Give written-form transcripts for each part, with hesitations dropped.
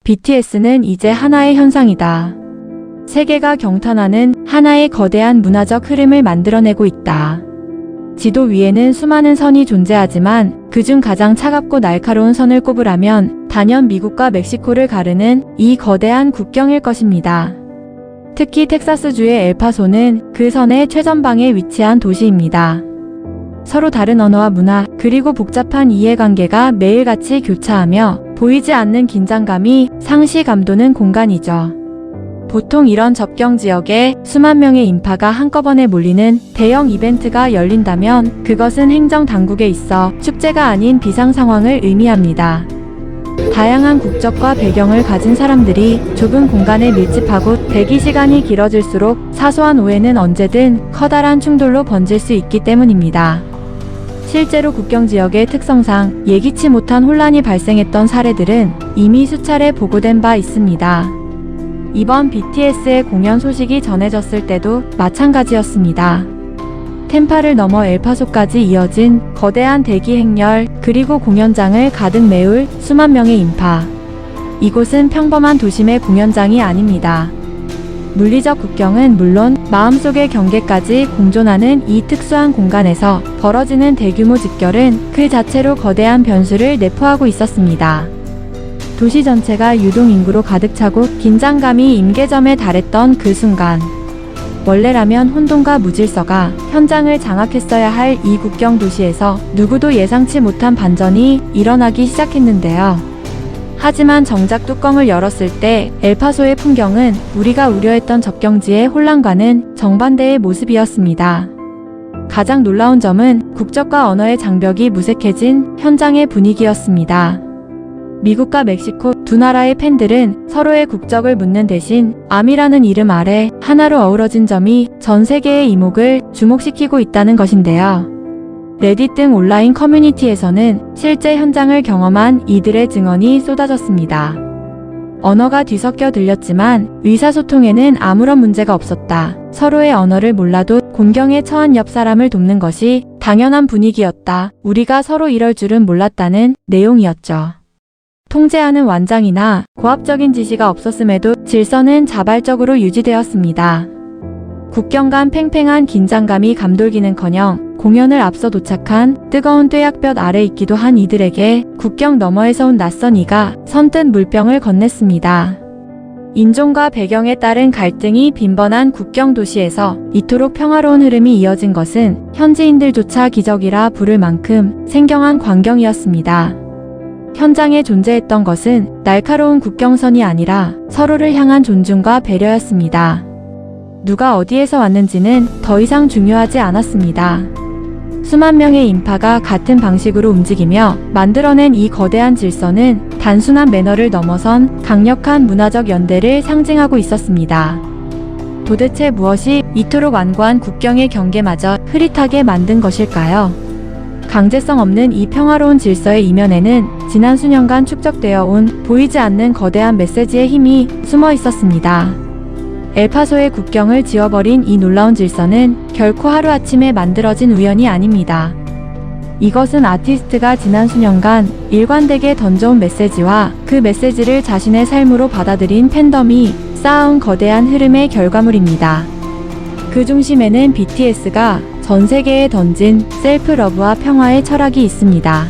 BTS는 이제 하나의 현상이다. 세계가 경탄하는 하나의 거대한 문화적 흐름을 만들어내고 있다. 지도 위에는 수많은 선이 존재하지만 그중 가장 차갑고 날카로운 선을 꼽으라면 단연 미국과 멕시코를 가르는 이 거대한 국경일 것입니다. 특히 텍사스주의 엘파소는 그 선의 최전방에 위치한 도시입니다. 서로 다른 언어와 문화, 그리고 복잡한 이해관계가 매일같이 교차하며 보이지 않는 긴장감이 상시 감도는 공간이죠. 보통 이런 접경 지역에 수만 명의 인파가 한꺼번에 몰리는 대형 이벤트가 열린다면 그것은 행정당국에 있어 축제가 아닌 비상 상황을 의미합니다. 다양한 국적과 배경을 가진 사람들이 좁은 공간에 밀집하고 대기 시간이 길어질수록 사소한 오해는 언제든 커다란 충돌로 번질 수 있기 때문입니다. 실제로 국경 지역의 특성상 예기치 못한 혼란이 발생했던 사례들은 이미 수차례 보고된 바 있습니다. 이번 BTS의 공연 소식이 전해졌을 때도 마찬가지였습니다. 템파를 넘어 엘파소까지 이어진 거대한 대기 행렬, 그리고 공연장을 가득 메울 수만 명의 인파. 이곳은 평범한 도심의 공연장이 아닙니다. 물리적 국경은 물론 마음속의 경계까지 공존하는 이 특수한 공간에서 벌어지는 대규모 집결은 그 자체로 거대한 변수를 내포하고 있었습니다. 도시 전체가 유동인구로 가득 차고 긴장감이 임계점에 달했던 그 순간, 원래라면 혼돈과 무질서가 현장을 장악했어야 할 이 국경 도시에서 누구도 예상치 못한 반전이 일어나기 시작했는데요. 하지만 정작 뚜껑을 열었을 때 엘파소의 풍경은 우리가 우려했던 접경지의 혼란과는 정반대의 모습이었습니다. 가장 놀라운 점은 국적과 언어의 장벽이 무색해진 현장의 분위기였습니다. 미국과 멕시코 두 나라의 팬들은 서로의 국적을 묻는 대신 아미라는 이름 아래 하나로 어우러진 점이 전 세계의 이목을 주목시키고 있다는 것인데요. 레딧 등 온라인 커뮤니티에서는 실제 현장을 경험한 이들의 증언이 쏟아졌습니다. 언어가 뒤섞여 들렸지만 의사소통에는 아무런 문제가 없었다. 서로의 언어를 몰라도 곤경에 처한 옆 사람을 돕는 것이 당연한 분위기였다. 우리가 서로 이럴 줄은 몰랐다는 내용이었죠. 통제하는 완장이나 고압적인 지시가 없었음에도 질서는 자발적으로 유지되었습니다. 국경 간 팽팽한 긴장감이 감돌기는커녕 공연을 앞서 도착한 뜨거운 뙤약볕 아래 있기도 한 이들에게 국경 너머에서 온 낯선 이가 선뜻 물병을 건넸습니다. 인종과 배경에 따른 갈등이 빈번한 국경 도시에서 이토록 평화로운 흐름이 이어진 것은 현지인들조차 기적이라 부를 만큼 생경한 광경이었습니다. 현장에 존재했던 것은 날카로운 국경선이 아니라 서로를 향한 존중과 배려였습니다. 누가 어디에서 왔는지는 더 이상 중요하지 않았습니다. 수만 명의 인파가 같은 방식으로 움직이며 만들어낸 이 거대한 질서는 단순한 매너를 넘어선 강력한 문화적 연대를 상징하고 있었습니다. 도대체 무엇이 이토록 완고한 국경의 경계마저 흐릿하게 만든 것일까요? 강제성 없는 이 평화로운 질서의 이면에는 지난 수년간 축적되어 온 보이지 않는 거대한 메시지의 힘이 숨어 있었습니다. 엘파소의 국경을 지워버린 이 놀라운 질서는 결코 하루아침에 만들어진 우연이 아닙니다. 이것은 아티스트가 지난 수년간 일관되게 던져온 메시지와 그 메시지를 자신의 삶으로 받아들인 팬덤이 쌓아온 거대한 흐름의 결과물입니다. 그 중심에는 BTS가 전 세계에 던진 셀프 러브와 평화의 철학이 있습니다.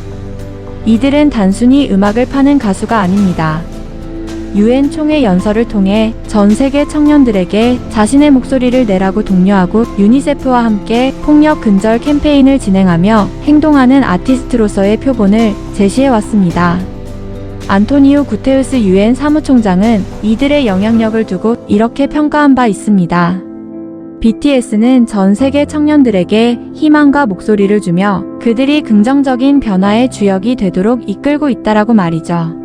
이들은 단순히 음악을 파는 가수가 아닙니다. UN 총회 연설을 통해 전 세계 청년들에게 자신의 목소리를 내라고 독려하고 유니세프와 함께 폭력 근절 캠페인을 진행하며 행동하는 아티스트로서의 표본을 제시해왔습니다. 안토니오 구테우스 UN 사무총장은 이들의 영향력을 두고 이렇게 평가한 바 있습니다. BTS는 전 세계 청년들에게 희망과 목소리를 주며 그들이 긍정적인 변화의 주역이 되도록 이끌고 있다라고 말이죠.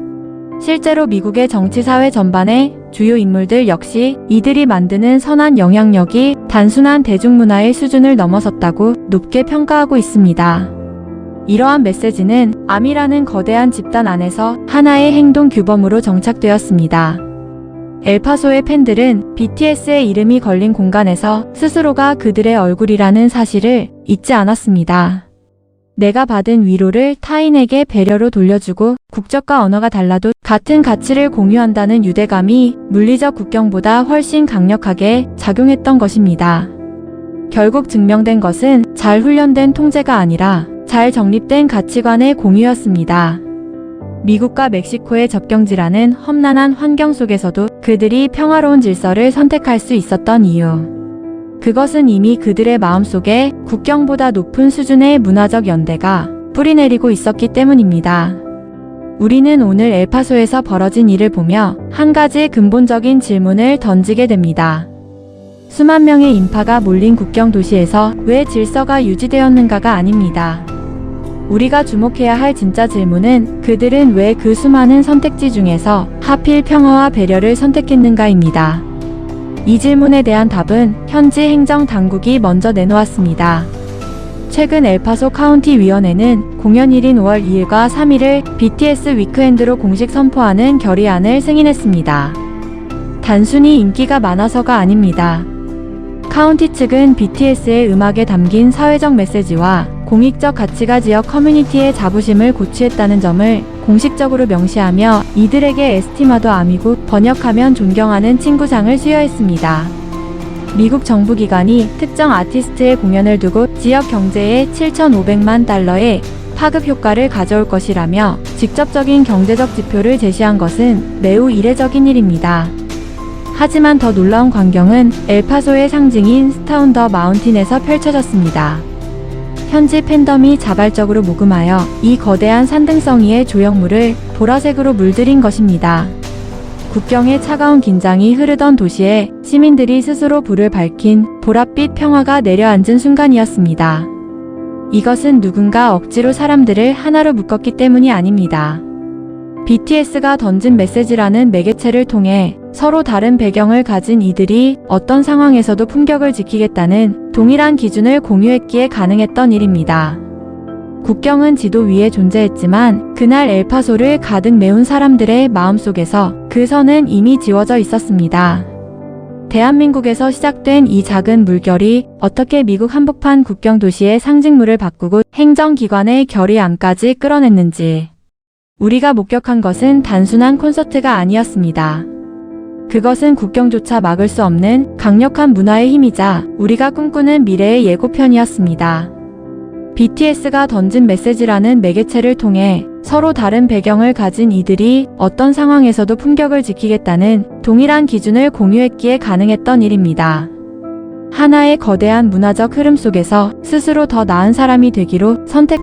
실제로 미국의 정치 사회 전반의 주요 인물들 역시 이들이 만드는 선한 영향력이 단순한 대중문화의 수준을 넘어섰다고 높게 평가하고 있습니다. 이러한 메시지는 아미라는 거대한 집단 안에서 하나의 행동 규범으로 정착되었습니다. 엘파소의 팬들은 BTS의 이름이 걸린 공간에서 스스로가 그들의 얼굴이라는 사실을 잊지 않았습니다. 내가 받은 위로를 타인에게 배려로 돌려주고 국적과 언어가 달라도 같은 가치를 공유한다는 유대감이 물리적 국경보다 훨씬 강력하게 작용했던 것입니다. 결국 증명된 것은 잘 훈련된 통제가 아니라 잘 정립된 가치관의 공유였습니다. 미국과 멕시코의 접경지라는 험난한 환경 속에서도 그들이 평화로운 질서를 선택할 수 있었던 이유. 그것은 이미 그들의 마음속에 국경보다 높은 수준의 문화적 연대가 뿌리내리고 있었기 때문입니다. 우리는 오늘 엘파소에서 벌어진 일을 보며 한 가지 근본적인 질문을 던지게 됩니다. 수만 명의 인파가 몰린 국경 도시에서 왜 질서가 유지되었는가가 아닙니다. 우리가 주목해야 할 진짜 질문은 그들은 왜 그 수많은 선택지 중에서 하필 평화와 배려를 선택했는가입니다. 이 질문에 대한 답은 현지 행정 당국이 먼저 내놓았습니다. 최근 엘파소 카운티 위원회는 공연일인 5월 2일과 3일을 BTS 위크엔드로 공식 선포하는 결의안을 승인했습니다. 단순히 인기가 많아서가 아닙니다. 카운티 측은 BTS의 음악에 담긴 사회적 메시지와 공익적 가치가 지역 커뮤니티의 자부심을 고취했다는 점을 공식적으로 명시하며 이들에게 에스티마도 아미고 번역하면 존경하는 친구상을 수여했습니다. 미국 정부기관이 특정 아티스트의 공연을 두고 지역 경제에 7,500만 달러의 파급 효과를 가져올 것이라며 직접적인 경제적 지표를 제시한 것은 매우 이례적인 일입니다. 하지만 더 놀라운 광경은 엘파소의 상징인 스타운 더 마운틴에서 펼쳐졌습니다. 현지 팬덤이 자발적으로 모금하여 이 거대한 산등성이의 조형물을 보라색으로 물들인 것입니다. 국경의 차가운 긴장이 흐르던 도시에 시민들이 스스로 불을 밝힌 보랏빛 평화가 내려앉은 순간이었습니다. 이것은 누군가 억지로 사람들을 하나로 묶었기 때문이 아닙니다. BTS가 던진 메시지라는 매개체를 통해 서로 다른 배경을 가진 이들이 어떤 상황에서도 품격을 지키겠다는 동일한 기준을 공유했기에 가능했던 일입니다. 국경은 지도 위에 존재했지만 그날 엘파소를 가득 메운 사람들의 마음속에서 그 선은 이미 지워져 있었습니다. 대한민국에서 시작된 이 작은 물결이 어떻게 미국 한복판 국경 도시의 상징물을 바꾸고 행정기관의 결의안까지 끌어냈는지 우리가 목격한 것은 단순한 콘서트가 아니었습니다. 그것은 국경조차 막을 수 없는 강력한 문화의 힘이자 우리가 꿈꾸는 미래의 예고편이었습니다. BTS가 던진 메시지라는 매개체를 통해 서로 다른 배경을 가진 이들이 어떤 상황에서도 품격을 지키겠다는 동일한 기준을 공유했기에 가능했던 일입니다. 하나의 거대한 문화적 흐름 속에서 스스로 더 나은 사람이 되기로 선택